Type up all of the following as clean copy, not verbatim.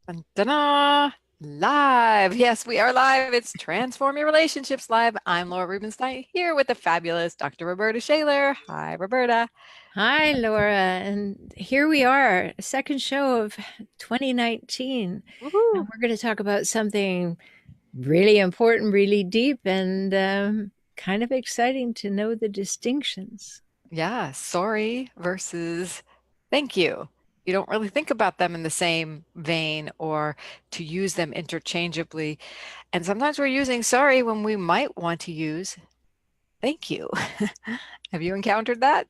Ta-da! Live. Yes, we are live. It's Transform Your Relationships Live. I'm Laura Rubenstein here with the fabulous Dr. Roberta Shaler. Hi, Roberta. Hi, Laura. And here we are, second show of 2019. Woohoo. And we're going to talk about something really important, really deep, and kind of exciting to know the distinctions. Yeah, sorry versus thank you. You don't really think about them in the same vein or to use them interchangeably. And sometimes we're using sorry when we might want to use thank you. Have you encountered that?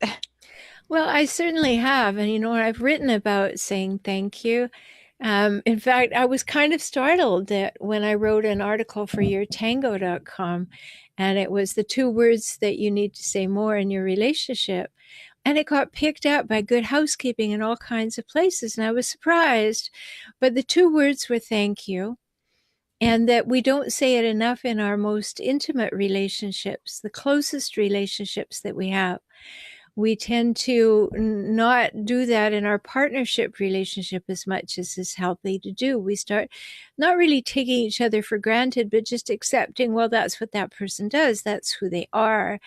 Well, I certainly have. And I've written about saying thank you. In fact, I was kind of startled that when I wrote an article for yourtango.com, and it was the two words that you need to say more in your relationship. And it got picked up by Good Housekeeping in all kinds of places. And I was surprised. But the two words were thank you. And that we don't say it enough in our most intimate relationships, the closest relationships that we have. We tend to not do that in our partnership relationship as much as is healthy to do. We start not really taking each other for granted, but just accepting, well, that's what that person does. That's who they are.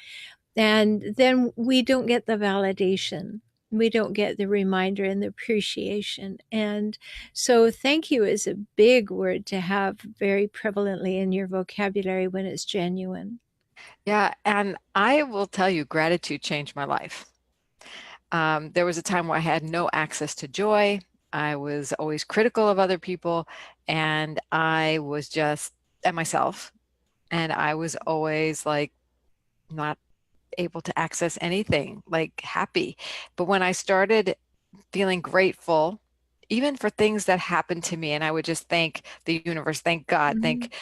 And then we don't get the validation. We don't get the reminder and the appreciation. And so, thank you is a big word to have very prevalently in your vocabulary when it's genuine. Yeah, and I will tell you, gratitude changed my life. There was a time where I had no access to joy. I was always critical of other people, and I was just at myself, and I was always like not able to access anything, like happy. But when I started feeling grateful, even for things that happened to me, and I would just thank the universe, thank God, Mhm. thank,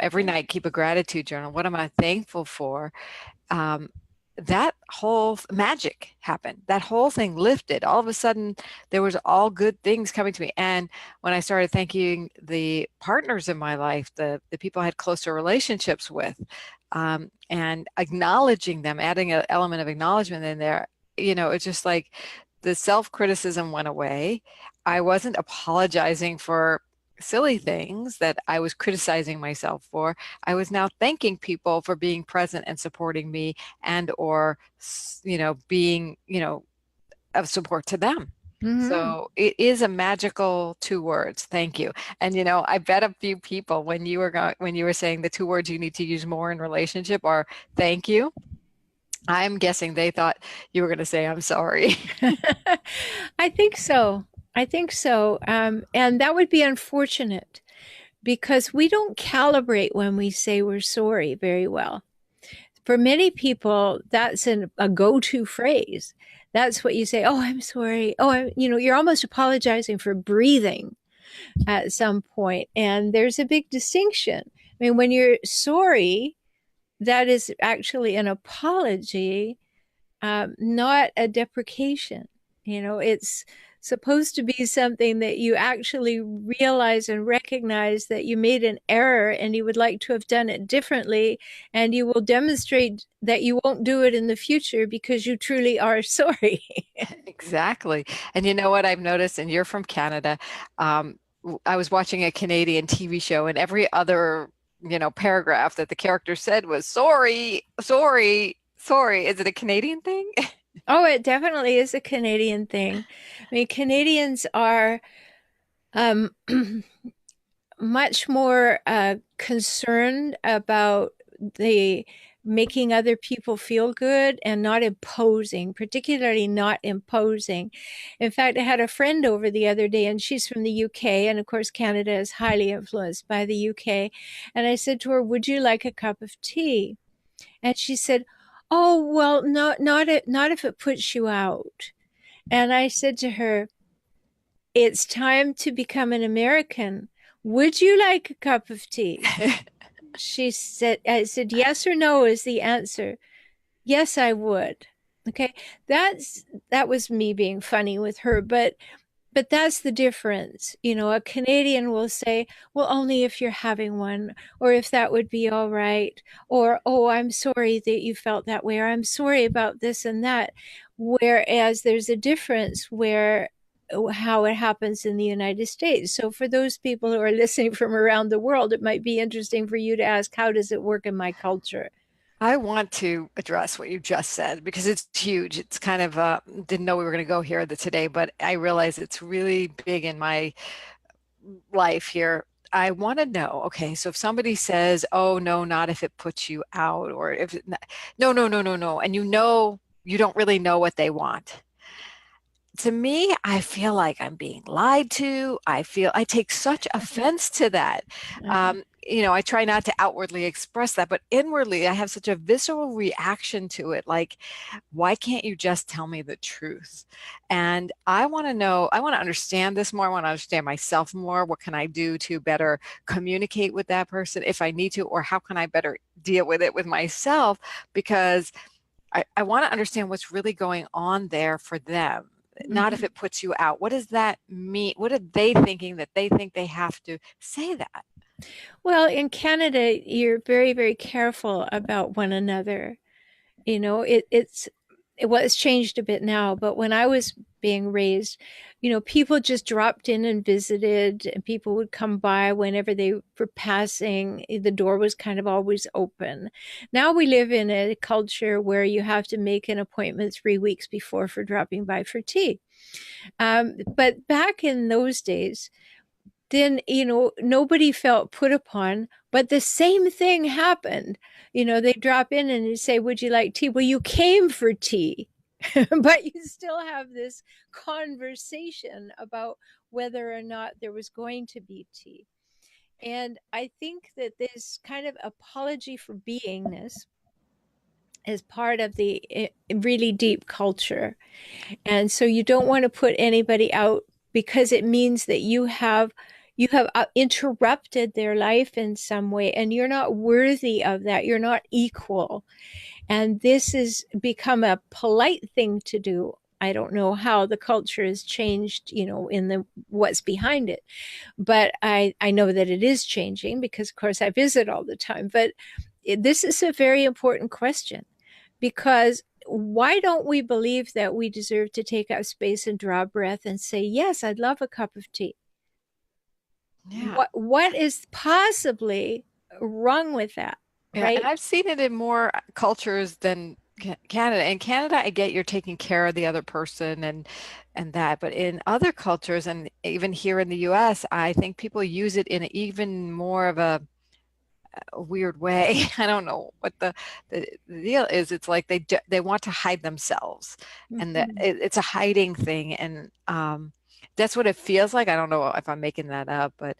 every night keep a gratitude journal. What am I thankful for? um, that whole magic happened. That whole thing lifted. All of a sudden, there was all good things coming to me. And when I started thanking the partners in my life, the people I had closer relationships with, and acknowledging them, adding an element of acknowledgement in there, it's just like the self-criticism went away. I wasn't apologizing for silly things that I was criticizing myself for. I was now thanking people for being present and supporting me and or being, of support to them. Mhm. So it is a magical two words, thank you. And I bet a few people when you were saying the two words you need to use more in relationship are thank you. I'm guessing they thought you were going to say I'm sorry. I think so. I think so. And that would be unfortunate because we don't calibrate when we say we're sorry very well. For many people, that's a go to phrase. That's what you say. Oh, I'm sorry. Oh, you're almost apologizing for breathing at some point. And there's a big distinction. I mean, when you're sorry, that is actually an apology, not a deprecation. It's supposed to be something that you actually realize and recognize that you made an error and you would like to have done it differently. And you will demonstrate that you won't do it in the future because you truly are sorry. Exactly. And you know what I've noticed, and you're from Canada. I was watching a Canadian TV show, and every other, paragraph that the character said was sorry, sorry, sorry. Is it a Canadian thing? Oh, it definitely is a Canadian thing. I mean, Canadians are um, much more concerned about the making other people feel good and not imposing, particularly not imposing. In fact, I had a friend over the other day, and she's from the UK, and of course, Canada is highly influenced by the UK. And I said to her, "Would you like a cup of tea?" And she said, "Oh, well, not if it puts you out." And I said to her, "It's time to become an American. Would you like a cup of tea?" I said, yes or no is the answer. Yes, I would. Okay. That was me being funny with her, but that's the difference. A Canadian will say, well, only if you're having one, or if that would be all right, or, oh, I'm sorry that you felt that way, or I'm sorry about this and that. Whereas there's a difference where how it happens in the United States. So for those people who are listening from around the world, it might be interesting for you to ask, how does it work in my culture? I want to address what you just said because it's huge. It's kind of didn't know we were going to go here today, but I realize it's really big in my life here. I want to know, okay, so if somebody says, "Oh no, not if it puts you out," or if no, no, no, no, no, and you don't really know what they want. To me, I feel like I'm being lied to. I take such offense to that. Uh-huh. I try not to outwardly express that, but inwardly, I have such a visceral reaction to it. Like, why can't you just tell me the truth? And I want to know, I want to understand this more. I want to understand myself more. What can I do to better communicate with that person if I need to, or how can I better deal with it with myself? Because I want to understand what's really going on there for them. Not if Mhm. it puts you out. What does that mean? What are they thinking that they think they have to say that? Well, in Canada, you're very, very careful about one another. Well, it's changed a bit now, but when I was being raised, people just dropped in and visited, and people would come by whenever they were passing. The door was kind of always open. Now we live in a culture where you have to make an appointment 3 weeks before for dropping by for tea. But back in those days, then nobody felt put upon, but the same thing happened. They drop in and they say, would you like tea? Well, you came for tea. But you still have this conversation about whether or not there was going to be tea. And I think that this kind of apology for beingness is part of the really deep culture. And so you don't want to put anybody out because it means that you have interrupted their life in some way, and you're not worthy of that. You're not equal. And this has become a polite thing to do. I don't know how the culture has changed, in the what's behind it, but I know that it is changing because, of course, I visit all the time. But this is a very important question, because why don't we believe that we deserve to take up space and draw breath and say, yes, I'd love a cup of tea? Yeah. What is possibly wrong with that, Yeah, and right? I've seen it in more cultures than Canada. In Canada, I get you're taking care of the other person and that, but in other cultures and even here in the US, I think people use it in even more of a weird way. I don't know what the deal is. It's like they want to hide themselves, and that Mhm. it's a hiding thing, and that's what it feels like. I don't know if I'm making that up, but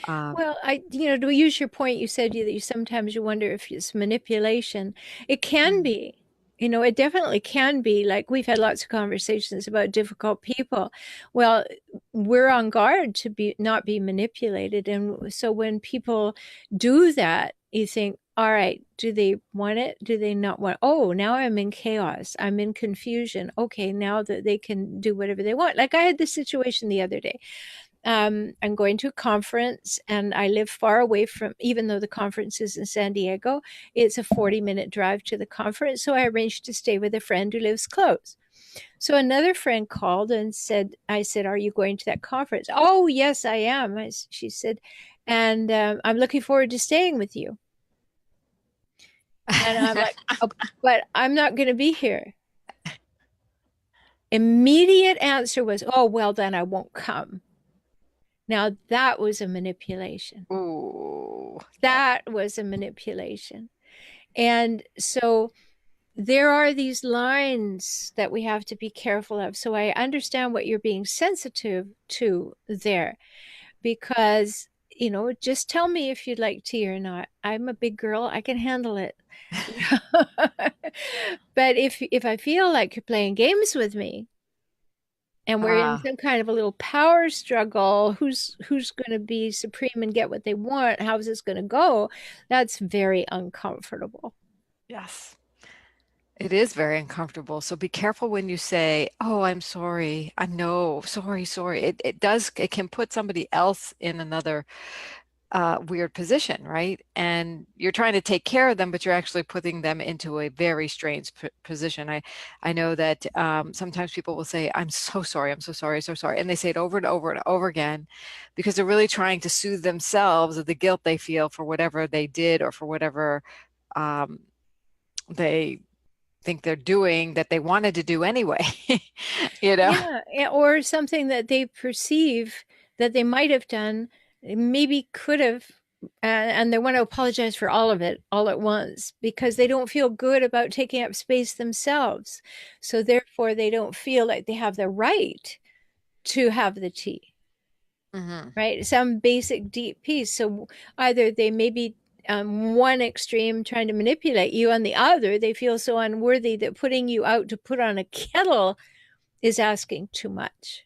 um, Well, to use your point, you said that you sometimes you wonder if it's manipulation. It can mm, be. It definitely can be. Like, we've had lots of conversations about difficult people. Well, we're on guard to be not be manipulated. And so when people do that, you think, all right, do they want it? Do they not want? Oh, now I'm in chaos. I'm in confusion. Okay, now that they can do whatever they want. Like, I had this situation the other day. I'm going to a conference, and I live far away from, even though the conference is in San Diego, it's a 40-minute drive to the conference. So I arranged to stay with a friend who lives close. So another friend called and said, I said, are you going to that conference? Oh, yes, I am. She said, and I'm looking forward to staying with you. And I'm like, oh, but I'm not going to be here. Immediate answer was, oh, well, then I won't come. Now that was a manipulation. ooh, yeah. That was a manipulation. And so there are these lines that we have to be careful of. So I understand what you're being sensitive to there, because, just tell me if you'd like tea or not. I'm a big girl, I can handle it. But if I feel like you're playing games with me, and we're in Ah, some kind of a little power struggle, who's going to be supreme and get what they want, how's this going to go, that's very uncomfortable. yes. It is very uncomfortable. So be careful when you say, "Oh, I'm sorry. I know. Sorry, sorry." It can put somebody else in another weird position, right? And you're trying to take care of them, but you're actually putting them into a very strange position. I know that sometimes people will say, "I'm so sorry, I'm so sorry, so sorry," and they say it over and over and over again because they're really trying to soothe themselves of the guilt they feel for whatever they did or for whatever um, they think they're doing that they wanted to do anyway. You know? Yeah, or something that they perceive that they might have done, maybe could have, and they want to apologize for all of it all at once because they don't feel good about taking up space themselves. So therefore, they don't feel like they have the right to have the tea, Hmm. right? Some basic deep piece. So either they may be one extreme trying to manipulate you, on the other, they feel so unworthy that putting you out to put on a kettle is asking too much.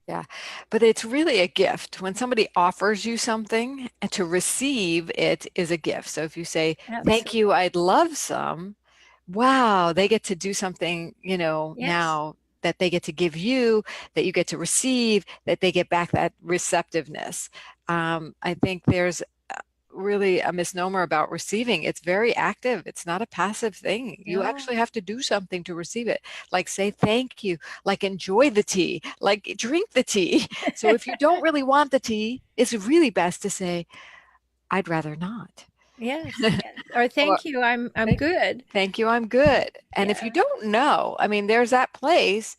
Yeah, but it's really a gift. When somebody offers you something, and to receive it is a gift. So if you say, "Thank Absolutely. you, I'd love some," wow, they get to do something, Yes. now that they get to give you, that you get to receive, that they get back that receptiveness. I think there's really a misnomer about receiving. It's very active. It's not a passive thing. You No. actually have to do something to receive it. Like say thank you, like enjoy the tea, like drink the tea. So if you don't really want the tea, it's really best to say, "I'd rather not." Yes, yes. Or Or thank you, I'm thank, good. thank you, I'm good. And if you Yeah. don't know, I mean, there's that place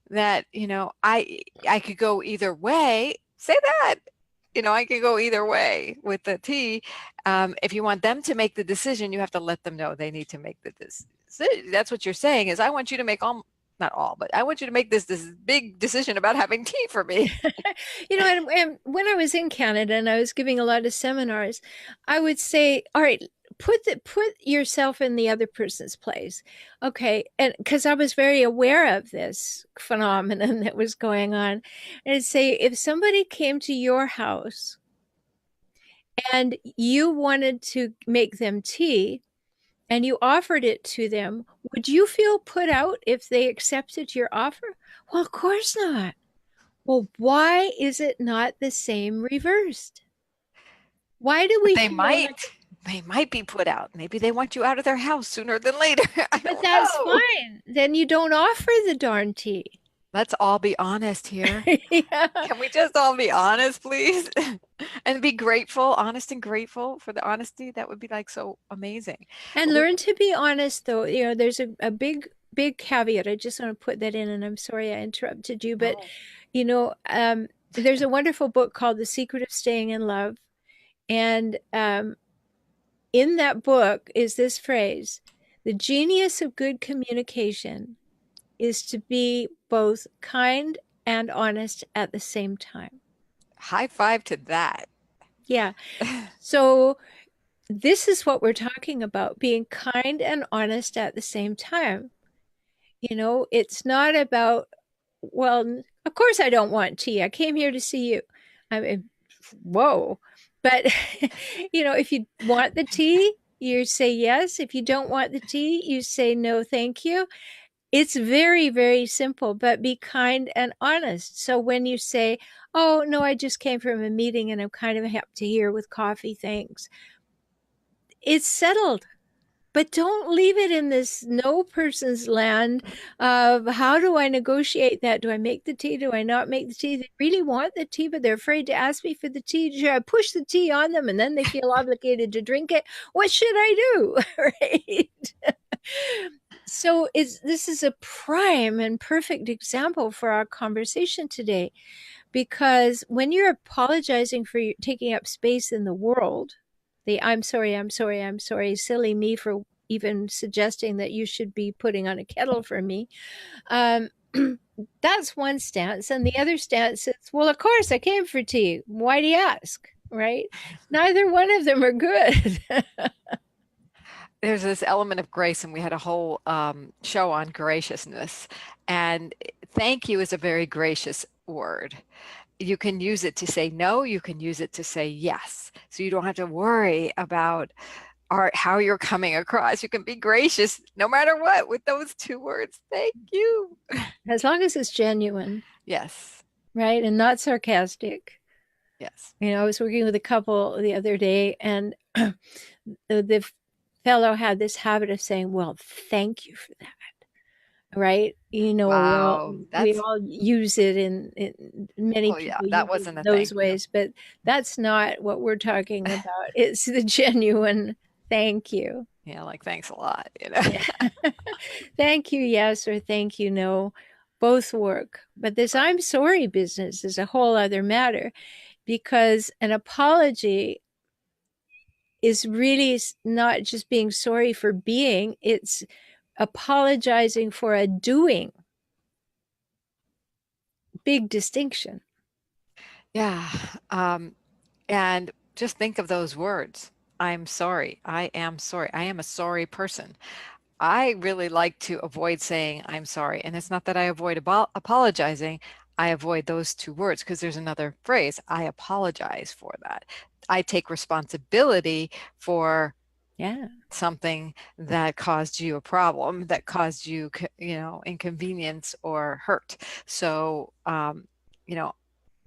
that, I could go either way. Say that. I can go either way with the tea. If you want them to make the decision, you have to let them know they need to make the decision. That's what you're saying is I want you to make all, not all, but I want you to make this big decision about having tea for me. And when I was in Canada and I was giving a lot of seminars, I would say, all right, put yourself in the other person's place. Okay. And because I was very aware of this phenomenon that was going on. And I'd say if somebody came to your house and you wanted to make them tea and you offered it to them, would you feel put out if they accepted your offer? Well, of course not. Well, why is it not the same reversed? Why do But we they feel might, like, they might be put out. Maybe they want you out of their house sooner than later. I but don't that's know. fine. Then you don't offer the darn tea. Let's all be honest here. Yeah. Can we just all be honest, please? And be grateful, honest and grateful for the honesty. That would be like so amazing. And But we, learn to be honest, though. There's a big caveat. I just want to put that in, and I'm sorry I interrupted you, but, no. you know, um, there's a wonderful book called The Secret of Staying in Love. And in that book is this phrase: the genius of good communication is to be both kind and honest at the same time. High five to that. Yeah. So this is what we're talking about, being kind and honest at the same time. It's not about, well, of course I don't want tea. I came here to see you. I mean, whoa. But, if you want the tea, you say yes. If you don't want the tea, you say no, thank you. It's very, very simple, but be kind and honest. So when you say, "Oh, no, I just came from a meeting and I'm kind of happy here with coffee, thanks," it's settled. But don't leave it in this no person's land of how do I negotiate that? Do I make the tea? Do I not make the tea? They really want the tea, but they're afraid to ask me for the tea. Should I push the tea on them and then they feel obligated to drink it? What should I do? Right? So this is a prime and perfect example for our conversation today, because when you're apologizing for taking up space in the world, the "I'm sorry, I'm sorry, I'm sorry, silly me for even suggesting that you should be putting on a kettle for me," um, that's one stance. And the other stance is, well, of course I came for tea. Why do you ask? Right? Neither one of them are good. There's this element of grace, and we had a whole show on graciousness. And thank you is a very gracious word. You can use it to say no, you can use it to say yes. So you don't have to worry about how you're coming across. You can be gracious no matter what with those two words. Thank you. As long as it's genuine, Yes. right? And not sarcastic. Yes. I was working with a couple the other day, and the fellow had this habit of saying, "Well, thank you for that." Right? Wow. We That's, all use it in many well, yeah, people that use it wasn't in a those thank you. ways, but that's not what we're talking about. It's the genuine thank you. Yeah, like thanks a lot, you know. Yeah. Thank you, yes, or thank you, no. Both work. But this Right. I'm sorry business is a whole other matter, because an apology is really not just being sorry for being, it's apologizing for a doing. Big distinction. Yeah. Um, and just think of those words. I'm sorry. I am sorry. I am a sorry person. I really like to avoid saying I'm sorry. And it's not that I avoid apologizing. I avoid those two words because there's another phrase. I apologize for that. I take responsibility for Yeah. something that caused you a problem, that caused you, inconvenience or hurt. So, you know,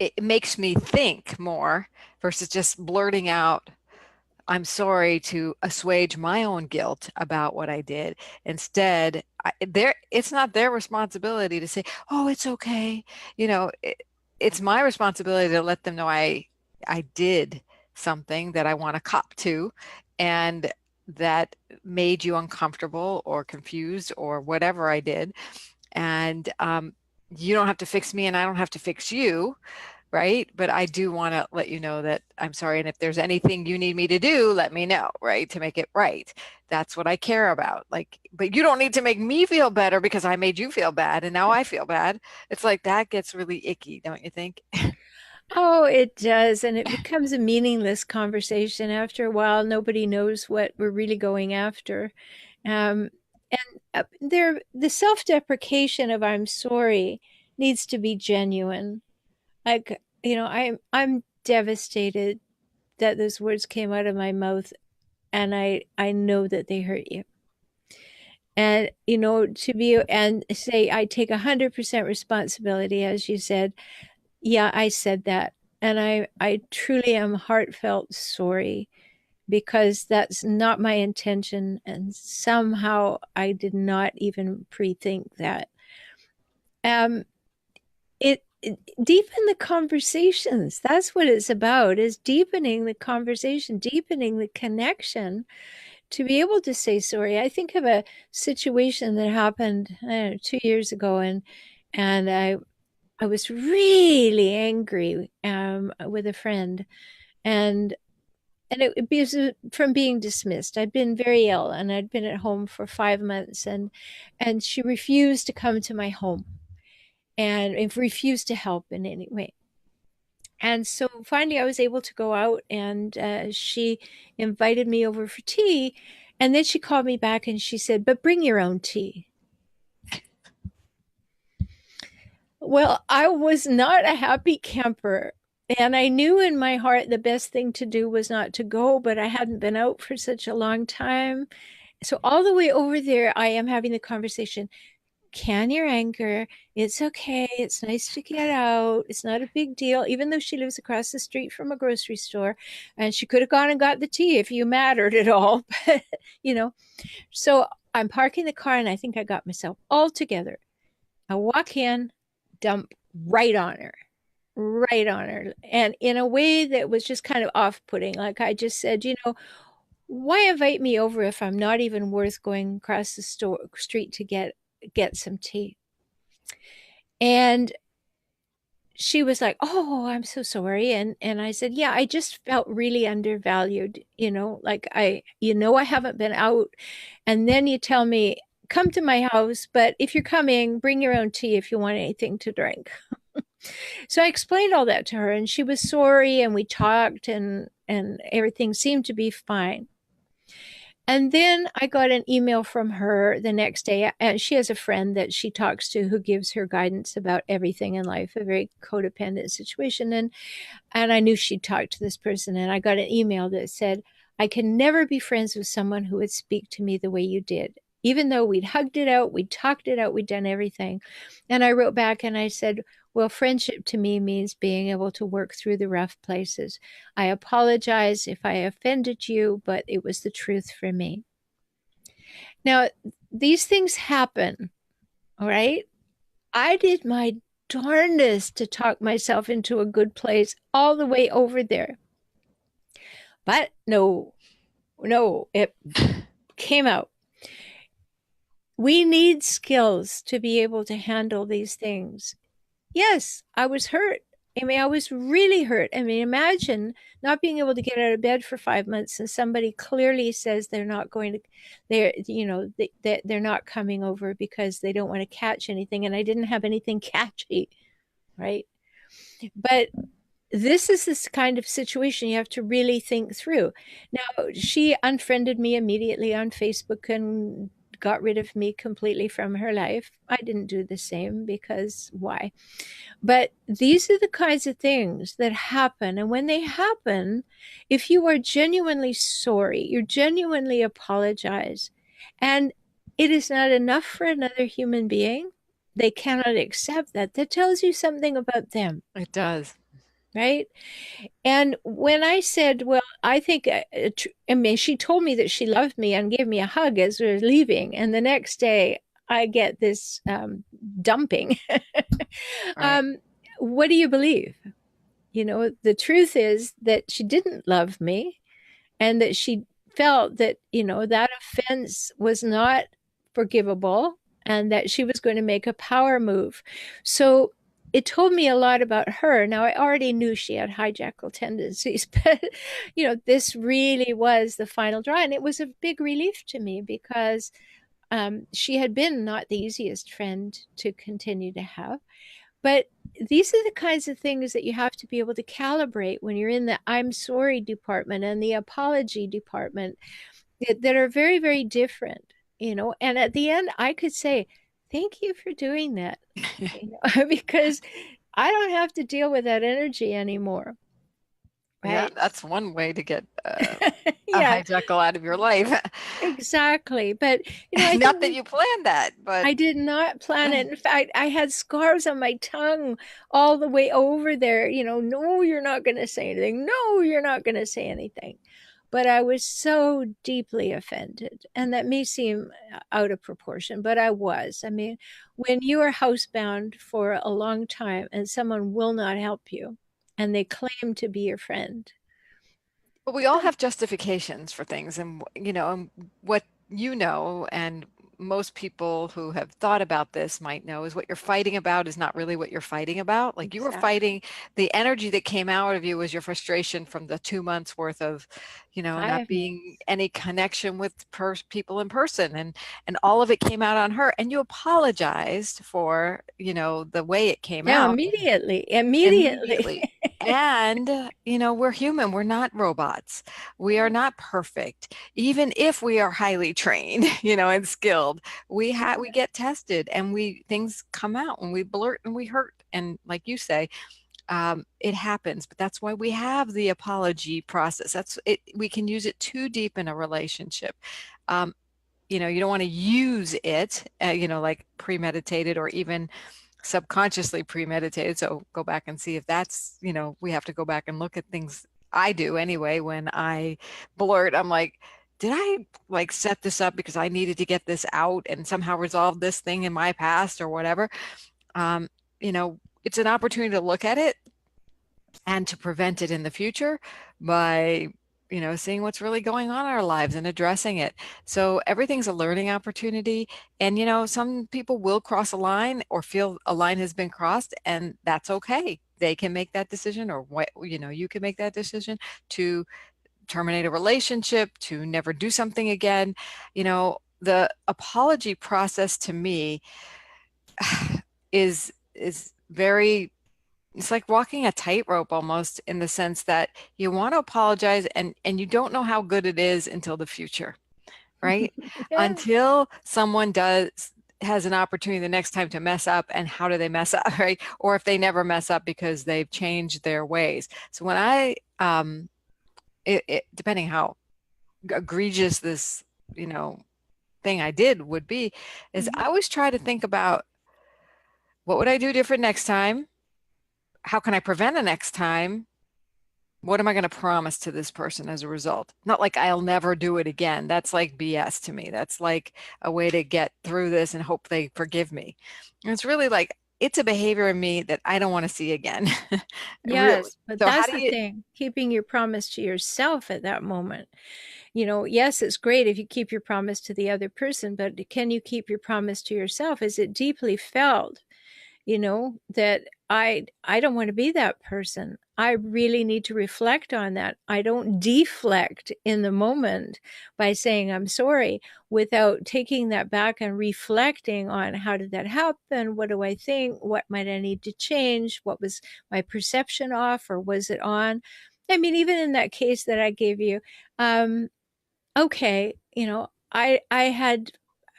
it makes me think more versus just blurting out I'm sorry to assuage my own guilt about what I did. Instead, it's not their responsibility to say, "Oh, it's okay." It's my responsibility to let them know I did something that I want to cop to, and that made you uncomfortable or confused or whatever I did. And you don't have to fix me, and I don't have to fix you, right? But I do want to let you know that I'm sorry. And if there's anything you need me to do, let me know, right? To make it right. That's what I care about. Like, but you don't need to make me feel better because I made you feel bad and now I feel bad. It's like that gets really icky, don't you think? Oh, it does. And it becomes a meaningless conversation after a while. Nobody knows what we're really going after. Um, and the self-deprecation of I'm sorry needs to be genuine. Like, I'm devastated that those words came out of my mouth, and I know that they hurt you. And, to be and say, I take 100% responsibility, as you said. Yeah, I said that. And I truly am heartfelt sorry, because that's not my intention. And somehow I did not even pre-think that. Um, it deepen the conversations. That's what it's about, is deepening the conversation, deepening the connection to be able to say sorry. I think of a situation that happened, I don't know, 2 years ago, and I was really angry with a friend, and it was from being dismissed. I'd been very ill, and I'd been at home for 5 months, and she refused to come to my home, and refused to help in any way. And so finally, I was able to go out, and she invited me over for tea. And then she called me back and she said, "But bring your own tea." Well, I was not a happy camper. And I knew in my heart the best thing to do was not to go, but I hadn't been out for such a long time. So all the way over there, I am having the conversation. Can your anger. It's okay. It's nice to get out. It's not a big deal, even though she lives across the street from a grocery store, and she could have gone and got the tea if you mattered at all. But, you know, so I'm parking the car, and I think I got myself all together. I walk in, dump right on her, right on her. And in a way that was just kind of off putting. Like I just said, why invite me over if I'm not even worth going across the street to get some tea? And she was like, "Oh, I'm so sorry." And I said, "Yeah, I just felt really undervalued, like I haven't been out, and then you tell me come to my house, but if you're coming, bring your own tea if you want anything to drink." So I explained all that to her, and she was sorry, and we talked, and everything seemed to be fine. And then I got an email from her the next day, and she has a friend that she talks to who gives her guidance about everything in life, a very codependent situation. And I knew she'd talked to this person, and I got an email that said, "I can never be friends with someone who would speak to me the way you did. even though we'd hugged it out, we'd talked it out, we'd done everything. And I wrote back and I said, well, friendship to me means being able to work through the rough places. I apologize if I offended you, but it was the truth for me. Now, these things happen, all right? I did my darndest to talk myself into a good place all the way over there. But no, it came out. We need skills to be able to handle these things. Yes, I was hurt. I mean, I was really hurt. I mean, imagine not being able to get out of bed for 5 months and somebody clearly says they're not going to, they're not coming over because they don't want to catch anything. And I didn't have anything catchy, right? But this is this kind of situation you have to really think through. Now, she unfriended me immediately on Facebook and got rid of me completely from her life. I didn't do the same because why? But these are the kinds of things that happen. And when they happen, if you are genuinely sorry, you genuinely apologize, and it is not enough for another human being, they cannot accept that. That tells you something about them. It does. Right. And when I said, well, I think, I mean, she told me that she loved me and gave me a hug as we were leaving. And the next day, I get this dumping. Right. What do you believe? You know, the truth is that she didn't love me and that she felt that, that offense was not forgivable and that she was going to make a power move. So it told me a lot about her. Now, I already knew she had hijackal tendencies, but, this really was the final draw. And it was a big relief to me because she had been not the easiest friend to continue to have. But these are the kinds of things that you have to be able to calibrate when you're in the I'm sorry department and the apology department that are very, very different, And at the end, I could say, thank you for doing that, because I don't have to deal with that energy anymore. Yeah, Right? that's one way to get a Yeah, hijackal out of your life. exactly. But, I Not think that you planned that, but I did not plan it. In fact, I had scars on my tongue all the way over there. No, you're not going to say anything. No, you're not going to say anything. But I was so deeply offended. And that may seem out of proportion, but I was. I mean, when you are housebound for a long time and someone will not help you and they claim to be your friend. we all have justifications for things, and and what and most people who have thought about this might know is what you're fighting about is not really what you're fighting about. Like you were Exactly. fighting, the energy that came out of you was your frustration from the 2 months worth of, not 5 months. being any connection with people in person, and all of it came out on her, and you apologized for, the way it came Yeah, out immediately. immediately. And, we're human. We're not robots. We are not perfect. Even if we are highly trained, and skilled, we get tested and things come out and we blurt and we hurt. And like you say, it happens, but that's why we have the apology process. That's it. We can use it too deep in a relationship. You don't want to use it, like premeditated or even subconsciously premeditated. So go back and see if that's, we have to go back and look at things. I do anyway. When I blurt, I'm like, did I like set this up because I needed to get this out and somehow resolve this thing in my past or whatever? Um, it's an opportunity to look at it and to prevent it in the future by seeing what's really going on in our lives and addressing it. So everything's a learning opportunity. And, some people will cross a line or feel a line has been crossed, and that's okay. They can make that decision, or what, you can make that decision to terminate a relationship, to never do something again. The apology process to me is very, it's like walking a tightrope almost, in the sense that you want to apologize and you don't know how good it is until the future, right? Yeah. Until someone has an opportunity the next time to mess up, and how do they mess up, right? Or if they never mess up because they've changed their ways. So when depending how egregious this, thing I did would be, is Mhm. I always try to think about what would I do different next time? How can I prevent a next time? What am I going to promise to this person as a result? Not like I'll never do it again. That's like BS to me. That's like a way to get through this and hope they forgive me. And it's really like, it's a behavior in me that I don't want to see again. Really. Yes, but So how that's do the you, thing, keeping your promise to yourself at that moment. You know, yes, it's great if you keep your promise to the other person, but can you keep your promise to yourself? Is it deeply felt? You know, that I don't want to be that person. I really need to reflect on that. I don't deflect in the moment by saying I'm sorry without taking that back and reflecting on how did that happen? What do I think? What might I need to change? What was my perception off or was it on? I mean, even in that case that I gave you, um, okay, you know, I had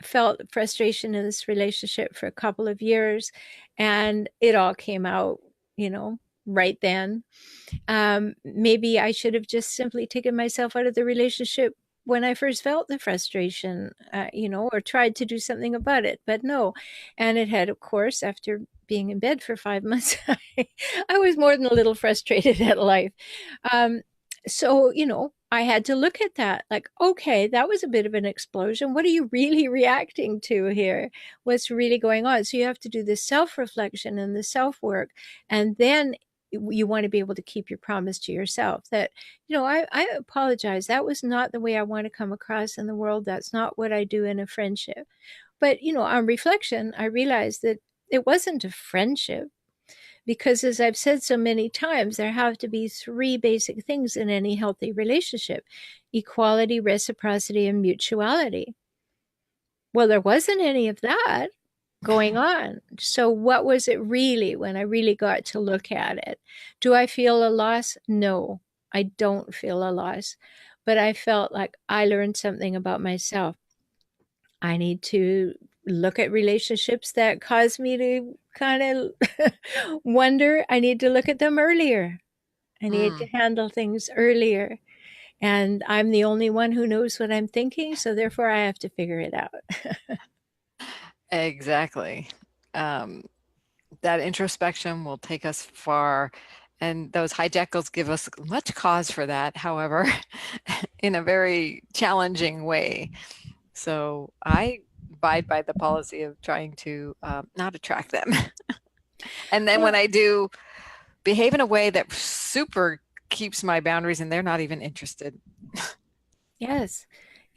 felt frustration in this relationship for a couple of years, and it all came out, you know, right then. Maybe I should have just simply taken myself out of the relationship when I first felt the frustration, you know, or tried to do something about it, but no. And it had, of course, after being in bed for 5 months, I was more than a little frustrated at life. Um, so, you know, I had to look at that like, okay, that was a bit of an explosion. What are you really reacting to here? What's really going on? So you have to do the self reflection and the self work. And then you want to be able to keep your promise to yourself that, you know, I apologize. That was not the way I want to come across in the world. That's not what I do in a friendship. But, you know, on reflection, I realized that it wasn't a friendship because, as I've said so many times, there have to be three basic things in any healthy relationship: equality, reciprocity, and mutuality. Well, there wasn't any of that going on. So, what was it really when I really got to look at it? Do I feel a loss? No, I don't feel a loss. But I felt like I learned something about myself. I need to look at relationships that cause me to kind of wonder. I need to look at them earlier. I need to mm, handle things earlier. And I'm the only one who knows what I'm thinking. So therefore, I have to figure it out. exactly. Um, that introspection will take us far. And those hijackals give us much cause for that, however, in a very challenging way. So I abide by the policy of trying to not attract them. And then when Well, I do, behave in a way that super keeps my boundaries and they're not even interested. yes.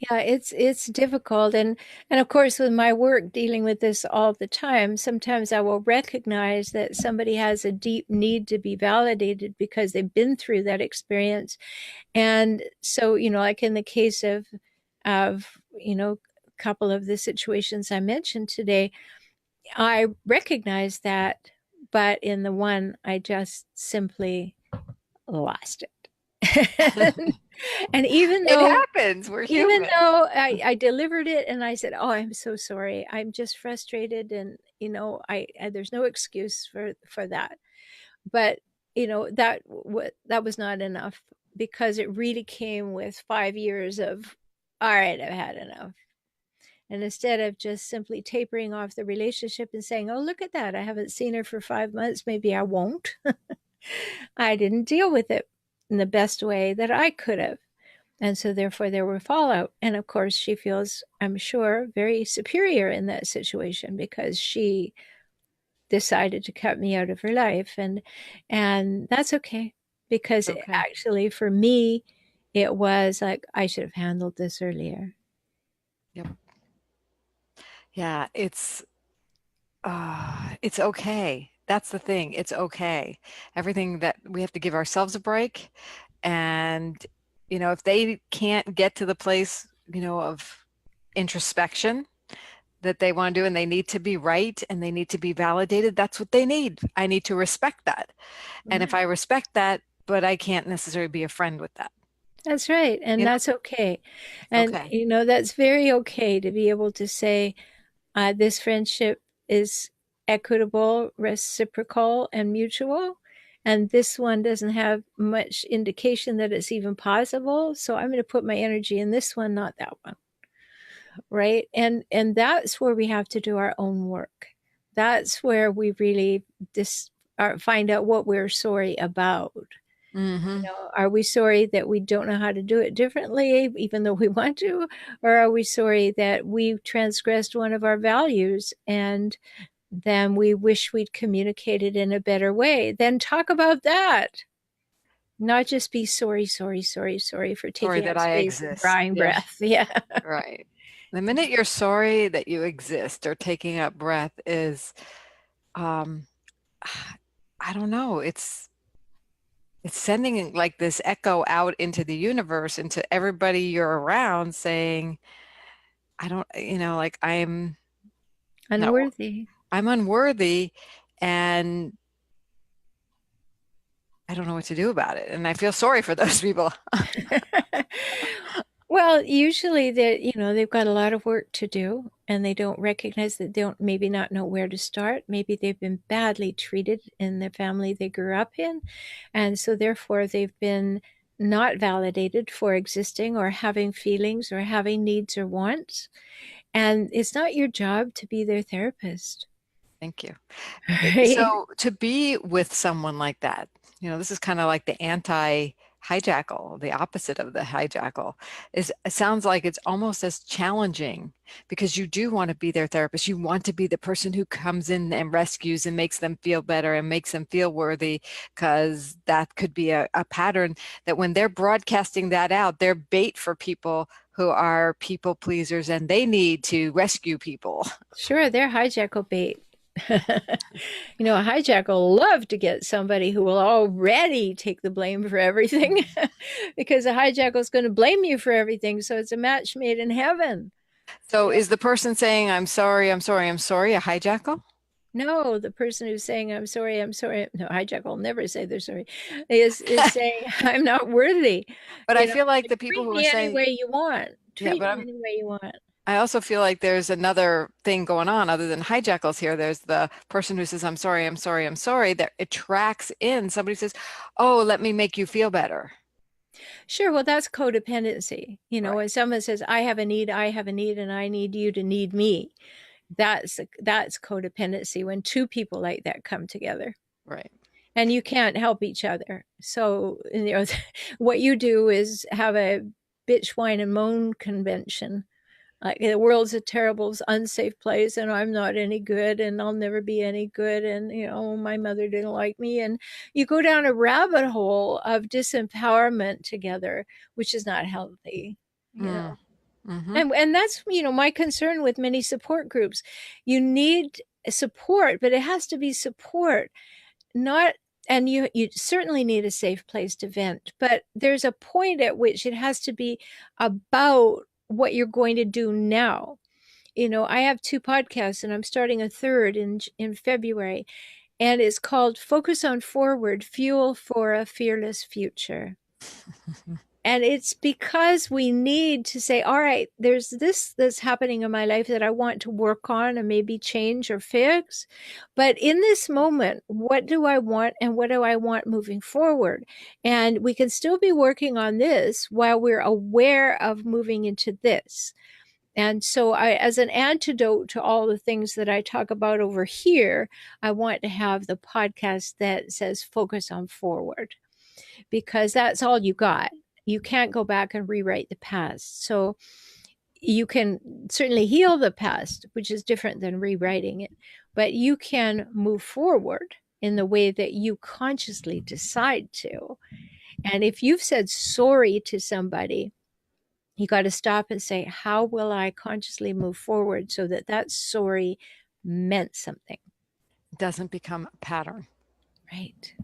Yeah, it's difficult and of course with my work dealing with this all the time, sometimes I will recognize that somebody has a deep need to be validated because they've been through that experience. And so, you know, like in the case of, you know, a couple of the situations I mentioned today, I recognize that, but in the one I just simply lost it. And It happens. We're even human. though I delivered it and I said, "Oh, I'm so sorry. I'm just frustrated," and you know, there's no excuse for that. But you know, that was not enough because it really came with 5 years of, all right, I've had enough. And instead of just simply tapering off the relationship and saying, "Oh, look at that. I haven't seen her for 5 months. Maybe I won't." I didn't deal with it in the best way that I could have. And so, therefore, there were fallout. And of course, she feels, I'm sure, very superior in that situation because she decided to cut me out of her life. And that's okay. It's Because okay. actually, for me, it was like, I should have handled this earlier. Yep. Yeah, it's okay. That's the thing. It's okay. Everything that we have to give ourselves a break. And, if they can't get to the place, of introspection that they want to do and they need to be right and they need to be validated, that's what they need. I need to respect that. And if Right. I respect that, but I can't necessarily be a friend with that, That's right. And you know? that's okay. It's And, okay. you know, that's very okay to be able to say, this friendship is equitable, reciprocal, and mutual. And this one doesn't have much indication that it's even possible. So I'm going to put my energy in this one, not that one. right? And that's where we have to do our own work. That's where we really find out what we're sorry about. Mm-hmm. Are we sorry that we don't know how to do it differently, even though we want to? Or are we sorry that we transgressed one of our values and then we wish we'd communicated in a better way? Then talk about that. Not just be sorry, sorry, sorry, sorry for Sorry taking that up I space and exist. drawing Yeah. breath. Yeah. Right. The minute you're sorry that you exist or taking up breath is, um, I don't know, it's sending like this echo out into the universe, into everybody you're around saying, I don't, like no, Unworthy. I'm unworthy and I don't know what to do about it. And I feel sorry for those people. Well, usually they've got a lot of work to do and they don't recognize that they don't maybe not know where to start. Maybe they've been badly treated in the family they grew up in. And so therefore they've been not validated for existing or having feelings or having needs or wants. And it's not your job to be their therapist. Thank you. Right? So to be with someone like that, this is kind of like the anti-hijackal, the opposite of the hijackal, it sounds like it's almost as challenging because you do want to be their therapist. You want to be the person who comes in and rescues and makes them feel better and makes them feel worthy, because that could be a pattern that when they're broadcasting that out, they're bait for people who are people pleasers and they need to rescue people. Sure, they're hijackal bait. A hijack will love to get somebody who will already take the blame for everything because a hijackal is going to blame you for everything. So it's a match made in heaven. So is the person saying, I'm sorry, I'm sorry, I'm sorry, a hijackal? No, the person who's saying I'm sorry, I'm sorry. No, hijackal will never say they're sorry. Is saying I'm not worthy. But I feel like the people Treat who are me any saying, way you want. yeah, Treat but me any way you want. I also feel like there's another thing going on other than hijackals here. There's the person who says, I'm sorry, I'm sorry, I'm sorry, that attracts in somebody says, oh, let me make you feel better. Sure, well, that's codependency. Right, When someone says, I have a need, and I need you to need me. That's codependency when two people like that come together. right. And you can't help each other. So, what you do is have a bitch, whine, and moan convention. Like the world's a terrible, unsafe place, and I'm not any good, and I'll never be any good, and my mother didn't like me, and you go down a rabbit hole of disempowerment together, which is not healthy. Mm, mm-hmm. And that's my concern with many support groups. You need support, but it has to be support, not and you certainly need a safe place to vent, but there's a point at which it has to be about what you're going to do now. I have two podcasts and I'm starting a third in February, and it's called Focus on Forward: Fuel for a Fearless Future. And it's because we need to say, all right, there's this that's happening in my life that I want to work on and maybe change or fix. But in this moment, what do I want and what do I want moving forward? And we can still be working on this while we're aware of moving into this. And so, as an antidote to all the things that I talk about over here, I want to have the podcast that says focus on forward, because that's all you got. You can't go back and rewrite the past. So you can certainly heal the past, which is different than rewriting it, but you can move forward in the way that you consciously decide to. And if you've said sorry to somebody, you got to stop and say, how will I consciously move forward so that that sorry meant something? It doesn't become a pattern. Right.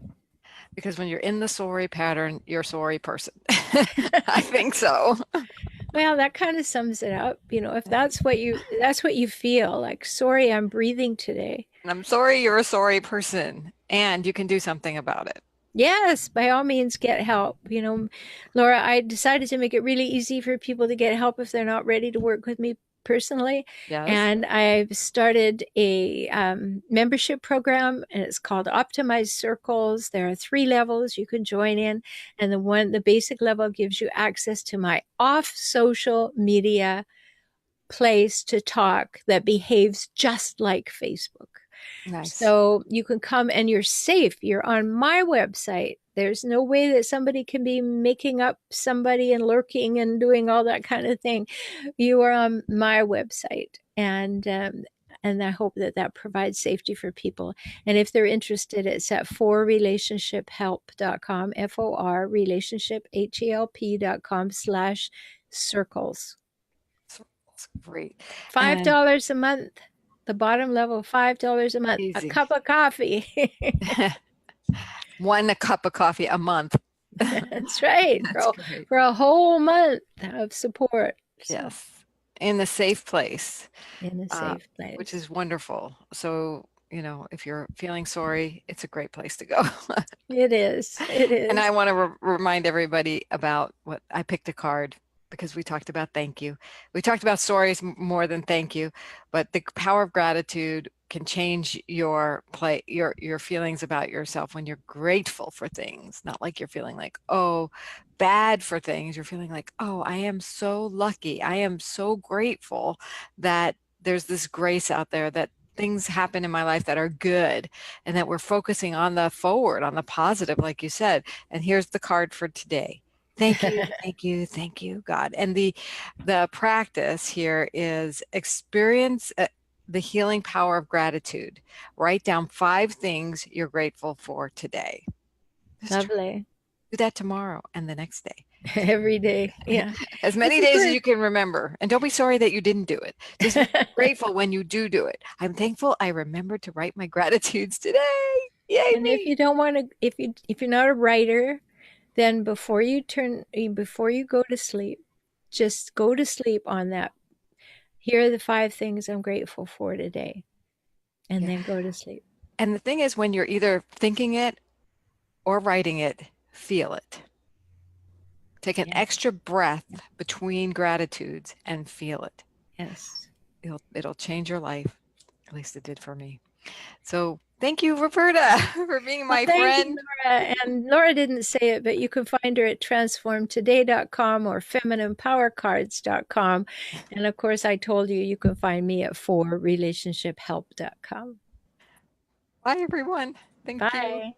Because when you're in the sorry pattern, you're a sorry person. I think so. Well, that kind of sums it up. If that's what you feel like, sorry, I'm breathing today. And I'm sorry you're a sorry person and you can do something about it. Yes, by all means, get help. Laura, I decided to make it really easy for people to get help if they're not ready to work with me personally. Yes. And I've started a membership program, and it's called Optimized Circles. There are 3 levels you can join in. And the basic level gives you access to my off social media place to talk that behaves just like Facebook. Nice. So you can come and you're safe. You're on my website. There's no way that somebody can be making up somebody and lurking and doing all that kind of thing. You are on my website, and I hope that that provides safety for people. And if they're interested, it's at forrelationshiphelp.com, FOR relationship HELP.com/circles. That's great. Five And dollars a month. The bottom level, $5 a month. A easy. cup of coffee. One a cup of coffee a month. That's right. That's great. For a whole month of support. So Yes. In a safe place, in a uh, safe which place. is wonderful. So, if you're feeling sorry, it's a great place to go. It is. It And I is. want to remind everybody about what I picked a card because we talked about thank you. We talked about stories more than thank you, but the power of gratitude can change your feelings about yourself when you're grateful for things, not like you're feeling like, oh, bad for things. You're feeling like, oh, I am so lucky. I am so grateful that there's this grace out there, that things happen in my life that are good, and that we're focusing on the forward, on the positive, like you said. And here's the card for today. Thank you, thank you, thank you, God. And the practice here is experience the healing power of gratitude. Write down 5 things you're grateful for today. Just Lovely. do that tomorrow and the next day. Every day. Yeah. As It's many a days as good. you can remember. And don't be sorry that you didn't do it. Just be grateful when you do it. I'm thankful I remembered to write my gratitudes today. Yay And if me. you don't want to, if you're not a writer, then before you go to sleep, just go to sleep on that. Here are the 5 things I'm grateful for today, and Yeah. then go to sleep. And the thing is, when you're either thinking it or writing it, feel it. Take an Yes. extra breath between gratitudes and feel it. Yes. It'll change your life. At least it did for me. So thank you, Roberta, for being Well, my thank you, friend. Laura. And Laura didn't say it, but you can find her at transformtoday.com or femininepowercards.com. And of course, I told you you can find me at forrelationshiphelp.com. Bye, everyone. Thank you. Bye.